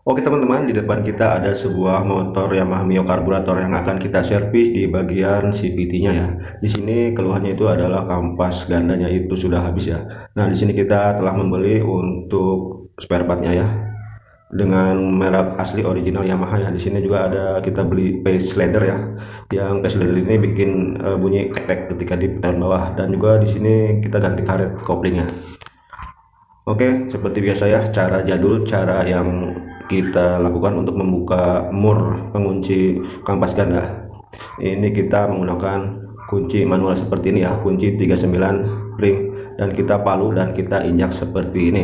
Oke teman-teman, di depan kita ada sebuah motor Yamaha Mio karburator yang akan kita servis di bagian CVT-nya ya. Di sini keluhannya itu adalah kampas gandanya itu sudah habis ya. Nah, di sini kita telah membeli untuk spare partnya ya, dengan merek asli original Yamaha ya. Di sini juga ada kita beli pace leather ya. Yang pace leather ini bikin bunyi tek-tek ketika di putaran bawah, dan juga di sini kita ganti karet koplingnya. Oke, seperti biasa ya, cara jadul, cara yang kita lakukan untuk membuka mur pengunci kampas ganda. Ini kita menggunakan kunci manual seperti ini ya, kunci 39 ring, dan kita palu dan kita injak seperti ini.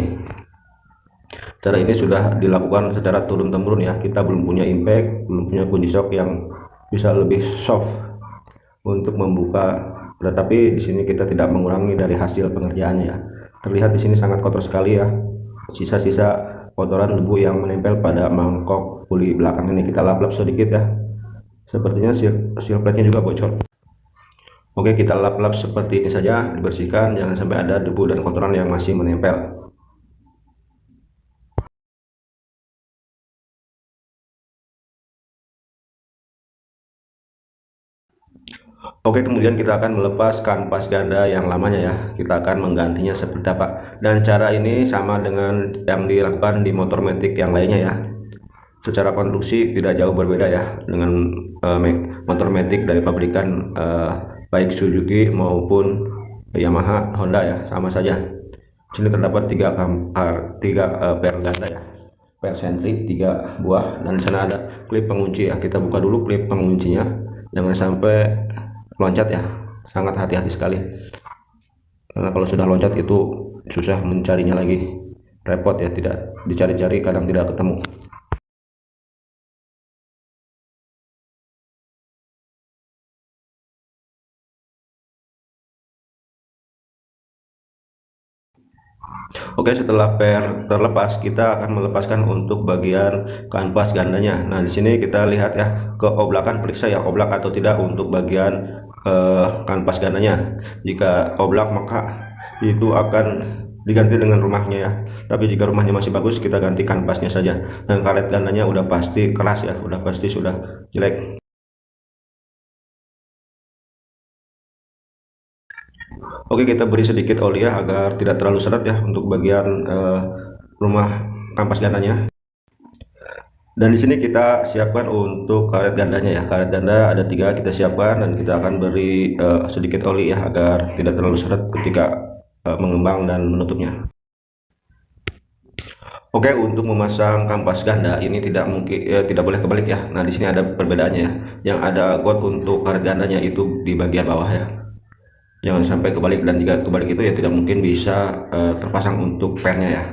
Cara ini sudah dilakukan secara turun-temurun ya. Kita belum punya impact, belum punya kunci shock yang bisa lebih soft untuk membuka, tetapi di sini kita tidak mengurangi dari hasil pengerjaannya ya. Terlihat di sini sangat kotor sekali ya, sisa-sisa kotoran debu yang menempel pada mangkok puli belakang ini. Kita lap-lap sedikit ya, sepertinya seal plate-nya juga bocor. Oke, kita lap-lap seperti ini saja, dibersihkan, jangan sampai ada debu dan kotoran yang masih menempel. Oke, kemudian kita akan melepas kanvas ganda yang lamanya ya. Kita akan menggantinya seperti apa. Dan cara ini sama dengan yang dilakukan di motor matic yang lainnya ya. Secara konstruksi tidak jauh berbeda ya dengan motor matic dari pabrikan baik Suzuki maupun Yamaha, Honda ya, sama saja. Di sini terdapat tiga per ganda ya, per sentri 3 buah, dan di sana ada klip pengunci ya. Kita buka dulu klip penguncinya, jangan sampai loncat ya, sangat hati-hati sekali, karena kalau sudah loncat itu susah mencarinya lagi, repot ya, tidak dicari-cari kadang tidak ketemu. Oke, setelah per terlepas, kita akan melepaskan untuk bagian kanvas gandanya. Nah, di sini kita lihat ya, ke oblakan, periksa ya oblak atau tidak untuk bagian kanvas gandanya. Jika oblak maka itu akan diganti dengan rumahnya ya. Tapi jika rumahnya masih bagus, kita ganti kanvasnya saja. Dan karet gandanya udah pasti keras ya, udah pasti sudah jelek. Oke, kita beri sedikit oli ya agar tidak terlalu seret ya untuk bagian rumah kampas gandanya. Dan di sini kita siapkan untuk karet gandanya ya. Karet ganda ada 3 kita siapkan, dan kita akan beri sedikit oli ya agar tidak terlalu seret ketika mengembang dan menutupnya. Oke, untuk memasang kampas ganda ini tidak mungkin tidak boleh kebalik ya. Nah, di sini ada perbedaannya ya. Yang ada got untuk karet gandanya itu di bagian bawah ya. Jangan sampai kebalik, dan jika kebalik itu ya tidak mungkin bisa terpasang untuk pernya ya.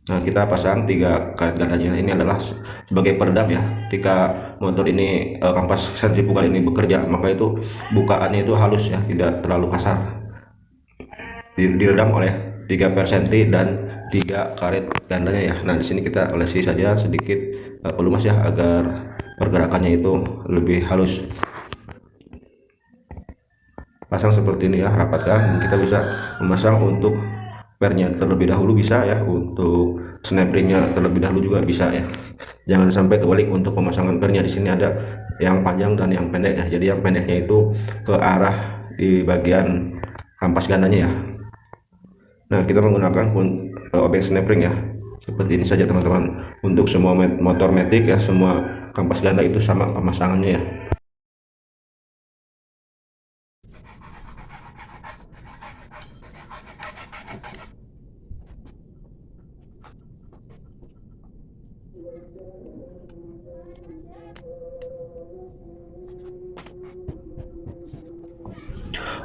Nah, kita pasang 3 karet gandanya. Ini adalah sebagai peredam ya. Ketika motor ini kampas sentrifugal ini bekerja, maka itu bukaannya itu halus ya, tidak terlalu kasar. Diredam oleh 3 per sentri dan 3 karet gandanya ya. Nah, di sini kita olesi saja sedikit pelumas ya agar pergerakannya itu lebih halus. Pasang seperti ini ya, rapatkan. Kita bisa memasang untuk pernya terlebih dahulu bisa ya, untuk snap ringnya terlebih dahulu juga bisa ya. Jangan sampai kebalik untuk pemasangan pernya. Di sini ada yang panjang dan yang pendek ya. Jadi yang pendeknya itu ke arah di bagian kampas gandanya ya. Nah, kita menggunakan obeng snap ring ya, seperti ini saja teman-teman. Untuk semua motor matic ya, semua kampas ganda itu sama pemasangannya ya.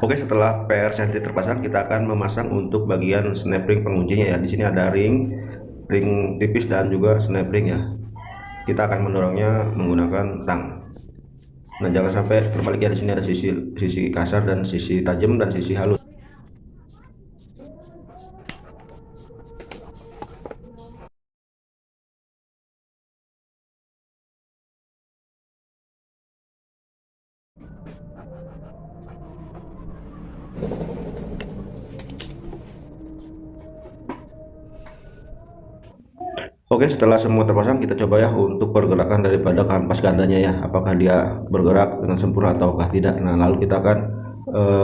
Oke, setelah per sentri terpasang, kita akan memasang untuk bagian snap ring penguncinya ya. Di sini ada ring tipis dan juga snap ring ya. Kita akan mendorongnya menggunakan tang. Nah, jangan sampai terbalik ya. Di sini ada sisi kasar dan sisi tajam dan sisi halus. Oke, Oke, setelah semua terpasang, kita coba ya untuk pergerakan daripada kampas gandanya ya, apakah dia bergerak dengan sempurna ataukah tidak. Nah, lalu kita akan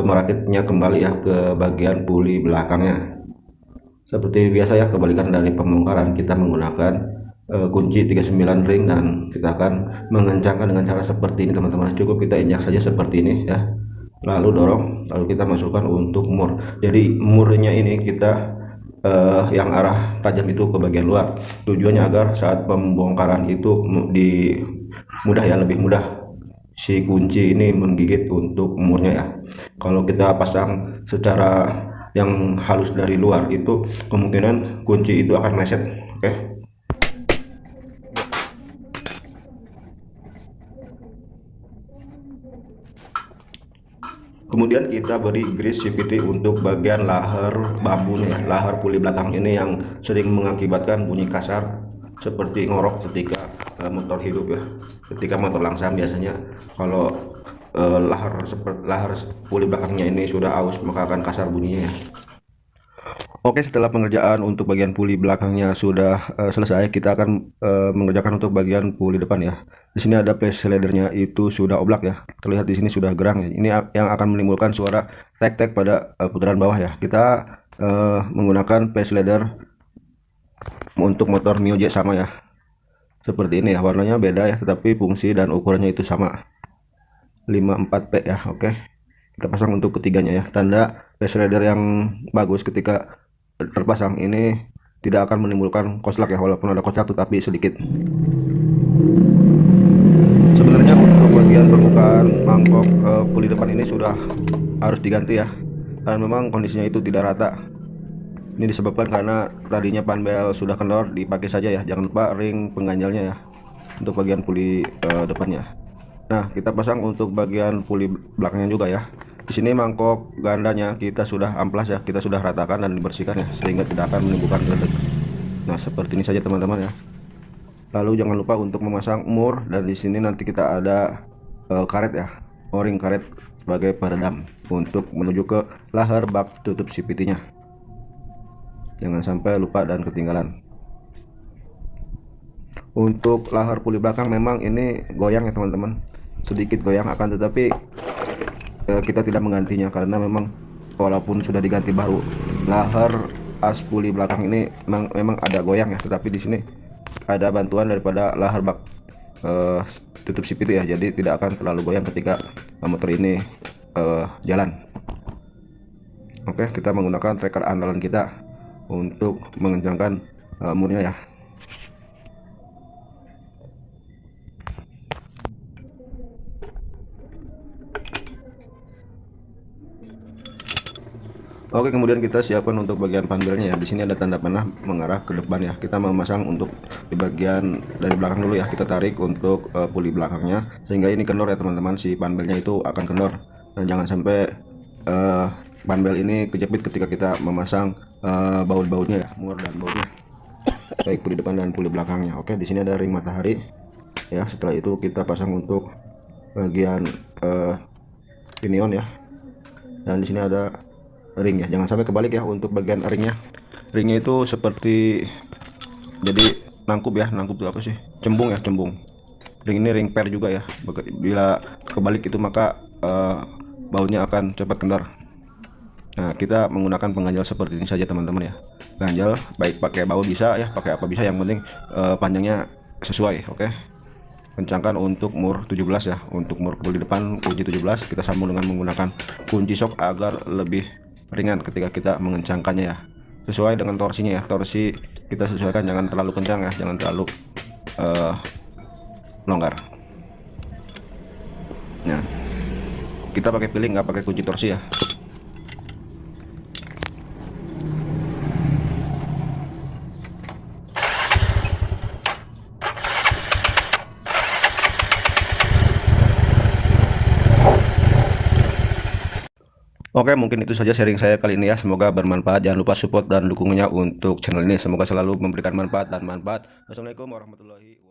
merakitnya kembali ya ke bagian puli belakangnya. Seperti biasa ya, kebalikan dari pembongkaran, kita menggunakan kunci 39 ring, dan kita akan mengencangkan dengan cara seperti ini teman-teman. Cukup kita injak saja seperti ini ya, lalu dorong, lalu kita masukkan untuk mur. Jadi murnya ini kita yang arah tajam itu ke bagian luar, tujuannya agar saat pembongkaran itu mudah ya, lebih mudah si kunci ini menggigit untuk murnya ya. Kalau kita pasang secara yang halus dari luar, itu kemungkinan kunci itu akan meleset. Oke. Kemudian kita beri grease CVT untuk bagian lahar bambunya, lahar puli belakang ini yang sering mengakibatkan bunyi kasar seperti ngorok ketika motor hidup ya. Ketika motor langsam biasanya kalau lahar puli belakangnya ini sudah aus, maka akan kasar bunyinya ya. Oke, setelah pengerjaan untuk bagian puli belakangnya sudah selesai, kita akan mengerjakan untuk bagian puli depan ya. Di sini ada place leadernya, itu sudah oblak ya. Terlihat di sini sudah gerang ya. Ini yang akan menimbulkan suara tek-tek pada putaran bawah ya. Kita menggunakan place leader untuk motor Mio J sama ya. Seperti ini ya, warnanya beda ya, tetapi fungsi dan ukurannya itu sama. 54P ya. Oke. Kita pasang untuk ketiganya ya. Tanda place leader yang bagus ketika terpasang ini tidak akan menimbulkan koslak ya, walaupun ada koslak tetapi sedikit. Sebenarnya untuk bagian permukaan mangkok puli depan ini sudah harus diganti ya, karena memang kondisinya itu tidak rata. Ini disebabkan karena tadinya panbel sudah kendor, dipakai saja ya. Jangan lupa ring pengganjalnya ya untuk bagian puli depannya. Nah, kita pasang untuk bagian puli belakangnya juga ya. Di sini mangkok gandanya kita sudah amplas ya, kita sudah ratakan dan dibersihkan ya, sehingga tidak akan menimbulkan geledek. Nah, seperti ini saja teman-teman ya. Lalu jangan lupa untuk memasang mur, dan di sini nanti kita ada karet ya, o-ring karet sebagai peredam untuk menuju ke lahar bak tutup CVT-nya. Jangan sampai lupa dan ketinggalan. Untuk lahar puli belakang memang ini goyang ya teman-teman, sedikit goyang, akan tetapi kita tidak menggantinya karena memang walaupun sudah diganti baru, lahar as puli belakang ini memang ada goyang ya, tetapi di sini ada bantuan daripada lahar bak tutup CVT ya, jadi tidak akan terlalu goyang ketika motor ini jalan. Oke, kita menggunakan tracker andalan kita untuk mengencangkan murnya ya. Oke, kemudian kita siapkan untuk bagian panbelnya ya. Di sini ada tanda panah mengarah ke depan ya. Kita memasang untuk di bagian dari belakang dulu ya. Kita tarik untuk puli belakangnya sehingga ini kendor ya teman-teman. Si panbelnya itu akan kendor. Dan jangan sampai panbel ini kejepit ketika kita memasang baut-bautnya ya, mur dan bautnya. Baik puli depan dan puli belakangnya. Oke, di sini ada ring matahari ya. Setelah itu kita pasang untuk bagian pinion ya. Dan di sini ada ring ya, jangan sampai kebalik ya. Untuk bagian ringnya itu seperti jadi nangkup ya. Nangkup itu apa sih, cembung ya, cembung. Ring ini ring pair juga ya, bila kebalik itu maka bautnya akan cepat kendor. Nah, kita menggunakan pengganjal seperti ini saja teman-teman ya. Ganjal baik pakai baut bisa ya, pakai apa bisa, yang penting panjangnya sesuai. Oke, kencangkan untuk mur 17 ya. Untuk mur puli depan kunci 17 kita sambung dengan menggunakan kunci sok agar lebih ringan ketika kita mengencangkannya ya, sesuai dengan torsinya ya. Torsi kita sesuaikan, jangan terlalu kencang ya, jangan terlalu longgar. Nah, kita pakai piling, nggak pakai kunci torsi ya. Oke, mungkin itu saja sharing saya kali ini ya. Semoga bermanfaat. Jangan lupa support dan dukungannya untuk channel ini. Semoga selalu memberikan manfaat dan manfaat. Wassalamualaikum warahmatullahi wabarakatuh.